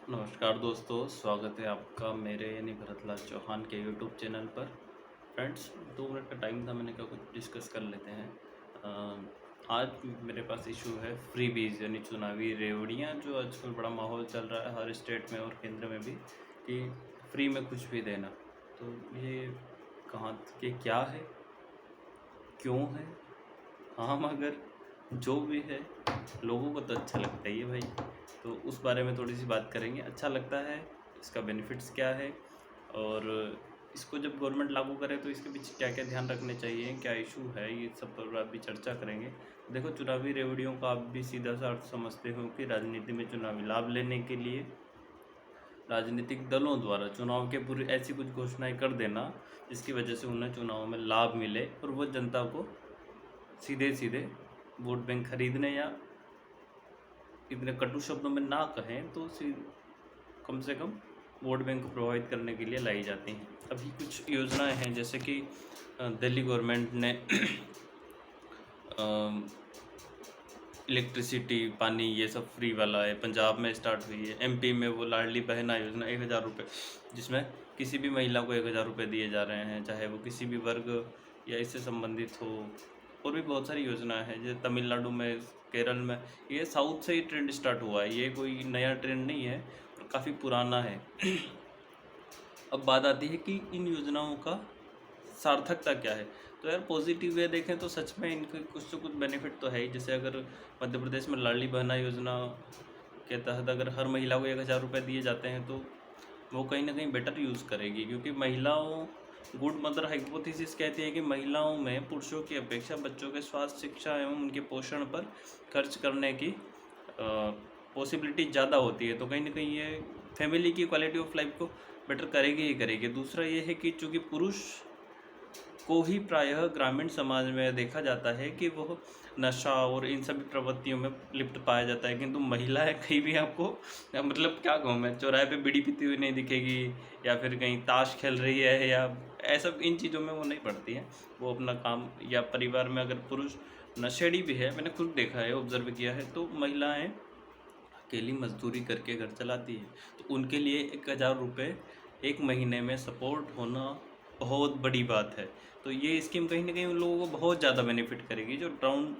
नमस्कार दोस्तों, स्वागत है आपका मेरे यानी भरतलाल चौहान के यूट्यूब चैनल पर। फ्रेंड्स, 2 मिनट का टाइम था, मैंने कहा कुछ डिस्कस कर लेते हैं। आज मेरे पास इशू है फ्रीबीज यानी चुनावी रेवड़ियाँ, जो आजकल बड़ा माहौल चल रहा है हर स्टेट में और केंद्र में भी, कि फ्री में कुछ भी देना। तो ये कहाँ के क्या है, क्यों है, हम अगर जो भी है लोगों को तो अच्छा लगता ही है भाई, तो उस बारे में थोड़ी सी बात करेंगे। अच्छा लगता है, इसका बेनिफिट्स क्या है, और इसको जब गवर्नमेंट लागू करे तो इसके पीछे क्या क्या ध्यान रखने चाहिए, क्या इशू है, ये सब पर अभी चर्चा करेंगे। देखो, चुनावी रेवड़ियों का आप भी सीधा सा अर्थ समझते हो कि राजनीति में चुनावी लाभ लेने के लिए राजनीतिक दलों द्वारा चुनाव के पूर्व ऐसी कुछ घोषणाएं कर देना जिसकी वजह से उन्हें चुनाव में लाभ मिले, और वो जनता को सीधे सीधे वोट बैंक खरीदने, या इतने कटु शब्दों में ना कहें तो कम से कम वोट बैंक को प्रभावित करने के लिए लाई जाती हैं। अभी कुछ योजनाएं हैं, जैसे कि दिल्ली गवर्नमेंट ने इलेक्ट्रिसिटी, पानी, ये सब फ्री वाला है। पंजाब में स्टार्ट हुई है। एमपी में वो लाडली बहना योजना 1000 रुपये, जिसमें किसी भी महिला को 1000 रुपये दिए जा रहे हैं, चाहे वो किसी भी वर्ग या इससे संबंधित हो। और भी बहुत सारी योजनाएं हैं, जैसे तमिलनाडु में, केरल में। ये साउथ से ही ट्रेंड स्टार्ट हुआ है, ये कोई नया ट्रेंड नहीं है और काफ़ी पुराना है। अब बात आती है कि इन योजनाओं का सार्थकता क्या है। तो यार, पॉजिटिव वे देखें तो सच में इनके कुछ तो कुछ बेनिफिट तो है ही। जैसे अगर मध्य प्रदेश में लाडली बहना योजना के तहत अगर हर महिला को 1000 रुपये दिए जाते हैं, तो वो कहीं ना कहीं बेटर यूज़ करेगी, क्योंकि महिलाओं, गुड मदर हाइपोथेसिस कहती है कि महिलाओं में पुरुषों की अपेक्षा बच्चों के स्वास्थ्य, शिक्षा एवं उनके पोषण पर खर्च करने की पॉसिबिलिटी ज़्यादा होती है। तो कहीं ना कहीं ये फैमिली की क्वालिटी ऑफ लाइफ को बेटर करेगी ही करेगी। दूसरा ये है कि चूँकि पुरुष को ही प्रायः ग्रामीण समाज में देखा जाता है कि वह नशा और इन सभी प्रवृत्तियों में लिप्त पाया जाता है, किंतु महिलाएं कहीं भी आपको, मतलब क्या कहूँ मैं, चौराहे पे बीड़ी पीती हुई नहीं दिखेगी, या फिर कहीं ताश खेल रही है, या ऐसा इन चीज़ों में वो नहीं पड़ती हैं। वो अपना काम, या परिवार में अगर पुरुष नशेड़ी भी है, मैंने खुद देखा है, ऑब्जर्व किया है, तो महिलाएं अकेली मजदूरी करके घर चलाती है। तो उनके लिए 1000 रुपये एक महीने में सपोर्ट होना बहुत बड़ी बात है। तो ये स्कीम कहीं ना कहीं उन लोगों को बहुत ज़्यादा बेनिफिट करेगी, जो ग्राउंड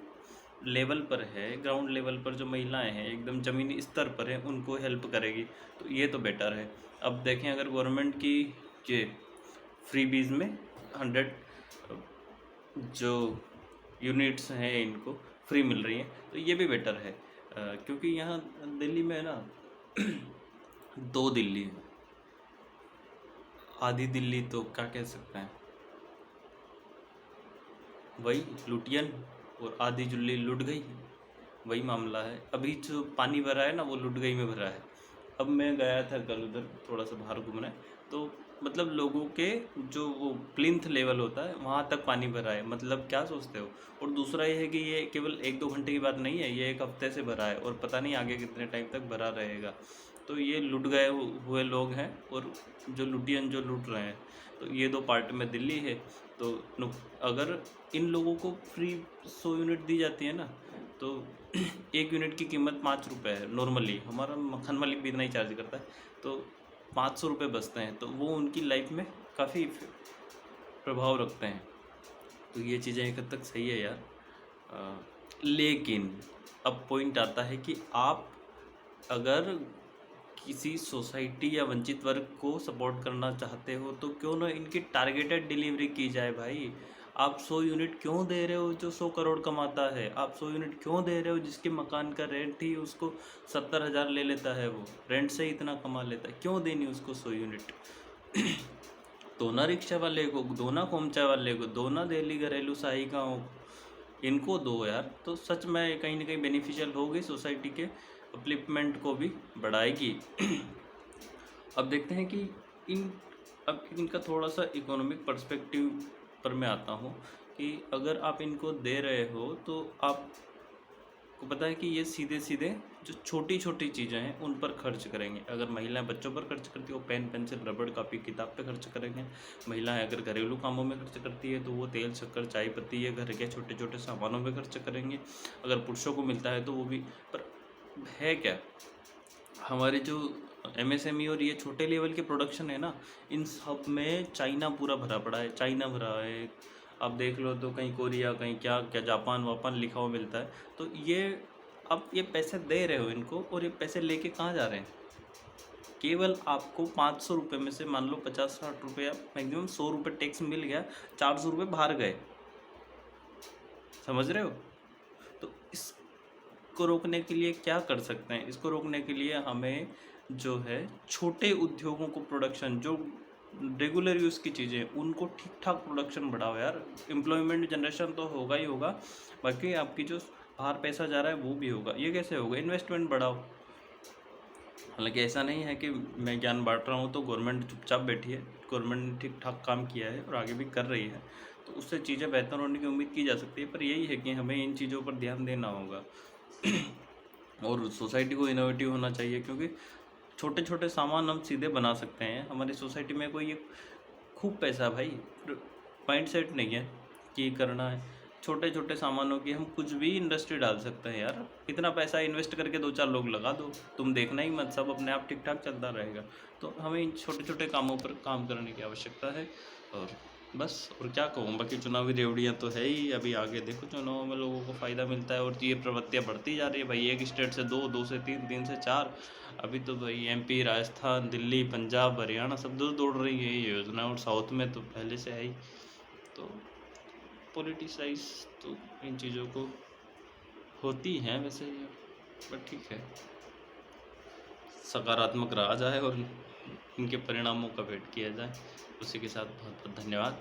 लेवल पर है, ग्राउंड लेवल पर जो महिलाएं हैं, एकदम ज़मीनी स्तर पर हैं, उनको हेल्प करेगी। तो ये तो बेटर है। अब देखें, अगर गवर्नमेंट की ये फ्री बीज में 100 जो यूनिट्स हैं इनको फ्री मिल रही हैं, तो ये भी बेटर है। क्योंकि यहाँ दिल्ली में ना 2 दिल्ली है। आधी दिल्ली तो क्या कह सकते हैं, वही लुटियन, और आधी दिल्ली लुट गई, वही मामला है। अभी जो पानी भरा है ना, वो लुट गई में भरा है। अब मैं गया था कल उधर थोड़ा सा बाहर घूमने, तो मतलब लोगों के जो वो प्लिंथ लेवल होता है वहाँ तक पानी भरा है। मतलब क्या सोचते हो। और दूसरा ये है कि ये केवल 1-2 घंटे की बात नहीं है, ये 1 हफ्ते से भरा है, और पता नहीं आगे कितने टाइम तक भरा रहेगा। तो ये लुट गए हुए लोग हैं, और जो लुटियन जो लूट रहे हैं। तो ये 2 पार्ट में दिल्ली है। तो अगर इन लोगों को फ्री 100 यूनिट दी जाती है ना, तो 1 यूनिट की कीमत 5 रुपये है नॉर्मली। हमारा मक्खन मालिक भी इतना ही चार्ज करता है, तो 500 रुपये बचते हैं। तो वो उनकी लाइफ में काफ़ी प्रभाव रखते हैं। तो ये चीज़ें एक हद तक सही है यार। लेकिन अब पॉइंट आता है कि आप अगर किसी सोसाइटी या वंचित वर्ग को सपोर्ट करना चाहते हो, तो क्यों ना इनकी टारगेटेड डिलीवरी की जाए भाई। आप 100 यूनिट क्यों दे रहे हो जो 100 करोड़ कमाता है? आप 100 यूनिट क्यों दे रहे हो जिसके मकान का रेंट ही उसको 70,000 ले लेता है, वो रेंट से ही इतना कमा लेता है? क्यों देनी उसको 100 यूनिट? दो ना रिक्शा वाले को, दो ना खोमचा वाले को, दो ना दिल्ली घरेलू सहायिकाओं को, इनको दो यार। तो सच में कहीं ना कहीं बेनिफिशियल होगी, सोसाइटी के अपलिफ्टमेंट को भी बढ़ाएगी। अब देखते हैं कि इन अब इनका थोड़ा सा इकोनॉमिक पर्सपेक्टिव पर मैं आता हूँ, कि अगर आप इनको दे रहे हो तो आपको पता है कि ये सीधे सीधे जो छोटी छोटी चीज़ें हैं उन पर खर्च करेंगे। अगर महिलाएं बच्चों पर खर्च करती है, वो पेन पेंसिल रबड़ कापी किताब पे खर्च करेंगे। महिलाएं अगर घरेलू कामों में खर्च करती है, तो वो तेल शक्कर चाय पत्ती या घर के छोटे छोटे सामानों में खर्च करेंगे। अगर पुरुषों को मिलता है तो वो भी। पर है क्या, हमारे जो एमएसएमई और ये छोटे लेवल के प्रोडक्शन है ना, इन सब में चाइना पूरा भरा पड़ा है, चाइना भरा है। आप देख लो तो कहीं कोरिया, कहीं क्या क्या, जापान वापान लिखा हुआ मिलता है। तो ये अब ये पैसे दे रहे हो इनको, और ये पैसे लेके कहाँ जा रहे हैं? केवल आपको 500 रुपये में से मान लो 50-60 रुपये, मैक्सिमम 100 रुपये टैक्स मिल गया, 400 रुपये बाहर गए। समझ रहे हो? तो इसको रोकने के लिए क्या कर सकते हैं? इसको रोकने के लिए हमें जो है छोटे उद्योगों को प्रोडक्शन, जो रेगुलर यूज़ की चीज़ें, उनको ठीक ठाक प्रोडक्शन बढ़ाओ यार। एम्प्लॉयमेंट जनरेशन तो होगा ही होगा, बाकी आपकी जो बाहर पैसा जा रहा है वो भी होगा। ये कैसे होगा? इन्वेस्टमेंट बढ़ाओ। हालांकि ऐसा नहीं है कि मैं ज्ञान बांट रहा हूँ तो गवर्नमेंट चुपचाप बैठी है। गवर्नमेंट ने ठीक ठाक काम किया है और आगे भी कर रही है, तो उससे चीज़ें बेहतर होने की उम्मीद की जा सकती है। पर यही है कि हमें इन चीज़ों पर ध्यान देना होगा और सोसाइटी को इनोवेटिव होना चाहिए, क्योंकि छोटे छोटे सामान हम सीधे बना सकते हैं। हमारी सोसाइटी में कोई खूब पैसा भाई, माइंड सेट नहीं है कि करना है। छोटे छोटे सामानों की हम कुछ भी इंडस्ट्री डाल सकते हैं यार। इतना पैसा इन्वेस्ट करके 2-4 लोग लगा दो, तुम देखना ही मत, सब अपने आप ठीक ठाक चलता रहेगा। तो हमें इन छोटे छोटे कामों पर काम करने की आवश्यकता है। और बस, और क्या कहूँ, बाकी चुनावी रेवड़ियाँ तो है ही। अभी आगे देखो चुनाव में लोगों को फ़ायदा मिलता है, और ये प्रवृत्तियाँ बढ़ती जा रही है भाई। एक स्टेट से 2, 2 से 3, 3 से 4, अभी तो भाई एमपी, राजस्थान, दिल्ली, पंजाब, हरियाणा सब दूर दौड़ रही है ये योजना। और साउथ में तो पहले से है ही। तो पॉलिटिसाइज तो इन चीज़ों को होती हैं वैसे, बट ठीक है, सकारात्मक रहा जाए और इनके परिणामों का वेट किया जाए। उसी के साथ बहुत बहुत धन्यवाद।